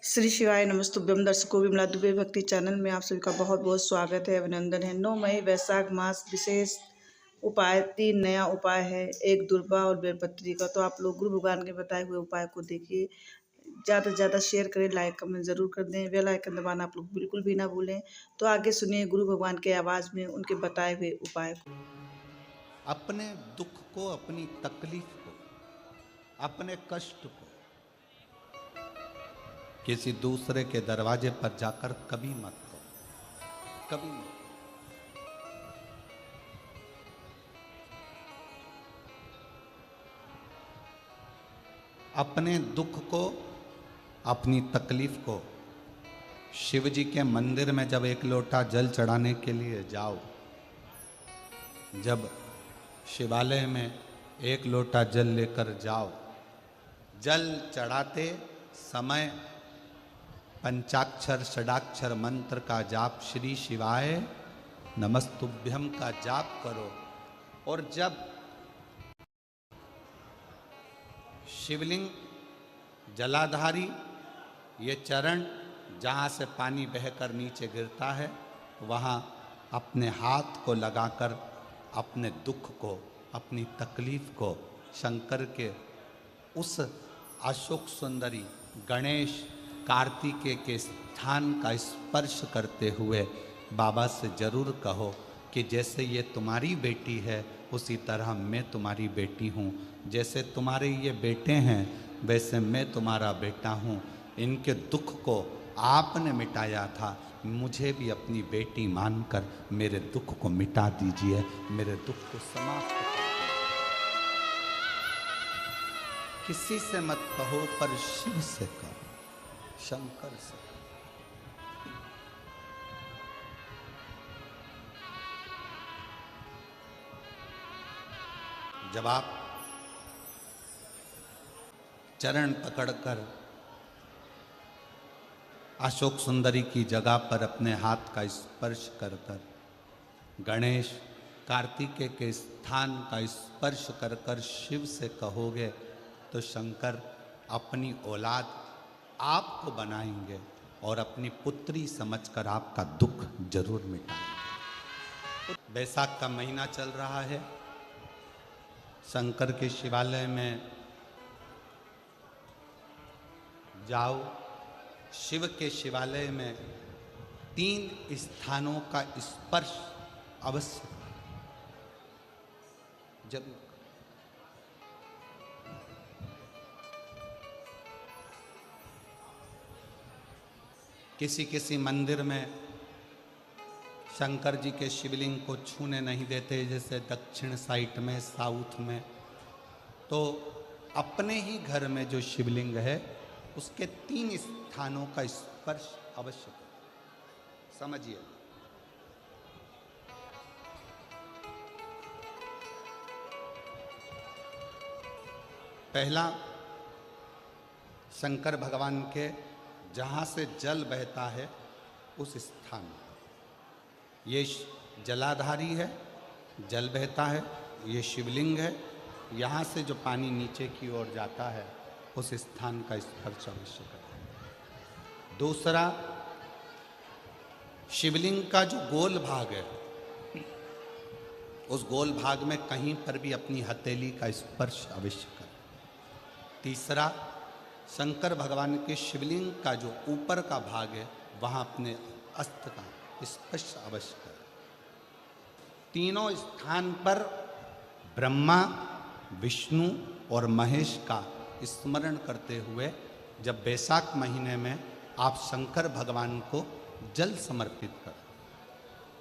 श्री शिवाय नमस्तुभ्यम। दर्शकों, विमला दुबे भक्ति चैनल में आप सभी का बहुत बहुत स्वागत है, अभिनंदन है। 9 मई वैशाख मास विशेष उपाय 3 नया उपाय है, एक दुर्बा और बेलपत्री का। तो आप लोग गुरु भगवान के बताए हुए उपाय को देखिए, ज़्यादा से ज़्यादा शेयर करें, लाइक कमेंट जरूर कर दें, बेल आइकन दबाना आप लोग बिल्कुल भी ना भूलें। तो आगे सुनिए गुरु भगवान के आवाज़ में उनके बताए हुए उपाय को। अपने दुख को, अपनी तकलीफ को, अपने कष्ट को किसी दूसरे के दरवाजे पर जाकर कभी मत कहो, कभी मत। अपने दुख को, अपनी तकलीफ को शिव जी के मंदिर में जब एक लोटा जल चढ़ाने के लिए जाओ, जब शिवालय में एक लोटा जल लेकर जाओ, जल चढ़ाते समय पंचाक्षर षडाक्षर मंत्र का जाप, श्री शिवाय नमस्तुभ्यम का जाप करो। और जब शिवलिंग जलाधारी ये चरण जहाँ से पानी बहकर नीचे गिरता है, वहाँ अपने हाथ को लगाकर अपने दुख को, अपनी तकलीफ को शंकर के उस अशोक सुंदरी गणेश कार्तिकेय के स्थान का स्पर्श करते हुए बाबा से जरूर कहो कि जैसे ये तुम्हारी बेटी है उसी तरह मैं तुम्हारी बेटी हूँ, जैसे तुम्हारे ये बेटे हैं वैसे मैं तुम्हारा बेटा हूँ। इनके दुख को आपने मिटाया था, मुझे भी अपनी बेटी मानकर मेरे दुख को मिटा दीजिए, मेरे दुख को समाप्त कर दीजिए। किसी से मत कहो पर शिव से कहो, शंकर से। जब आप चरण पकड़कर अशोक सुंदरी की जगह पर अपने हाथ का स्पर्श कर कर, गणेश कार्तिकेय के स्थान का स्पर्श कर कर शिव से कहोगे तो शंकर अपनी औलाद आपको बनाएंगे और अपनी पुत्री समझकर आपका दुख जरूर मिटाएंगे। बैसाख का महीना चल रहा है, शंकर के शिवालय में जाओ। शिव के शिवालय में 3 स्थानों का स्पर्श अवश्य जरूर। किसी किसी मंदिर में शंकर जी के शिवलिंग को छूने नहीं देते, जैसे दक्षिण साइड में, साउथ में। तो अपने ही घर में जो शिवलिंग है उसके 3 स्थानों का स्पर्श अवश्य करें। समझिए, पहला शंकर भगवान के जहाँ से जल बहता है उस स्थान, ये जलाधारी है, जल बहता है, ये शिवलिंग है, यहाँ से जो पानी नीचे की ओर जाता है उस स्थान का स्पर्श अवश्य करें। दूसरा, शिवलिंग का जो गोल भाग है उस गोल भाग में कहीं पर भी अपनी हथेली का स्पर्श अवश्य करें। तीसरा, शंकर भगवान के शिवलिंग का जो ऊपर का भाग है वहाँ अपने अस्त्र का स्पर्श अवश्य करें। तीनों स्थान पर ब्रह्मा, विष्णु और महेश का स्मरण करते हुए जब बैसाख महीने में आप शंकर भगवान को जल समर्पित करें।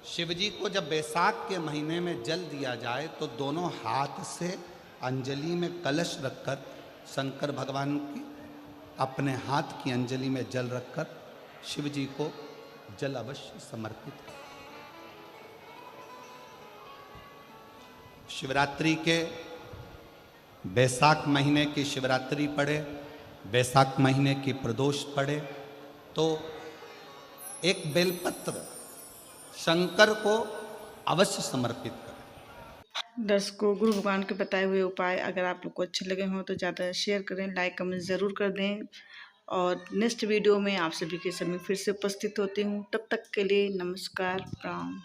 शिव जी को जब बैसाख के महीने में जल दिया जाए तो दोनों हाथ से अंजलि में कलश रखकर शंकर भगवान की अपने हाथ की अंजलि में जल रखकर शिव जी को जल अवश्य समर्पित करें। शिवरात्रि के बैसाख महीने की शिवरात्रि पड़े, बैसाख महीने की प्रदोष पड़े तो एक बेलपत्र शंकर को अवश्य समर्पित करें। दर्शकों, गुरु भगवान के बताए हुए उपाय अगर आप लोग को अच्छे लगे हों तो ज़्यादा शेयर करें, लाइक कमेंट ज़रूर कर दें। और नेक्स्ट वीडियो में आप सभी के सामने फिर से उपस्थित होती हूँ। तब तक के लिए नमस्कार, प्रणाम।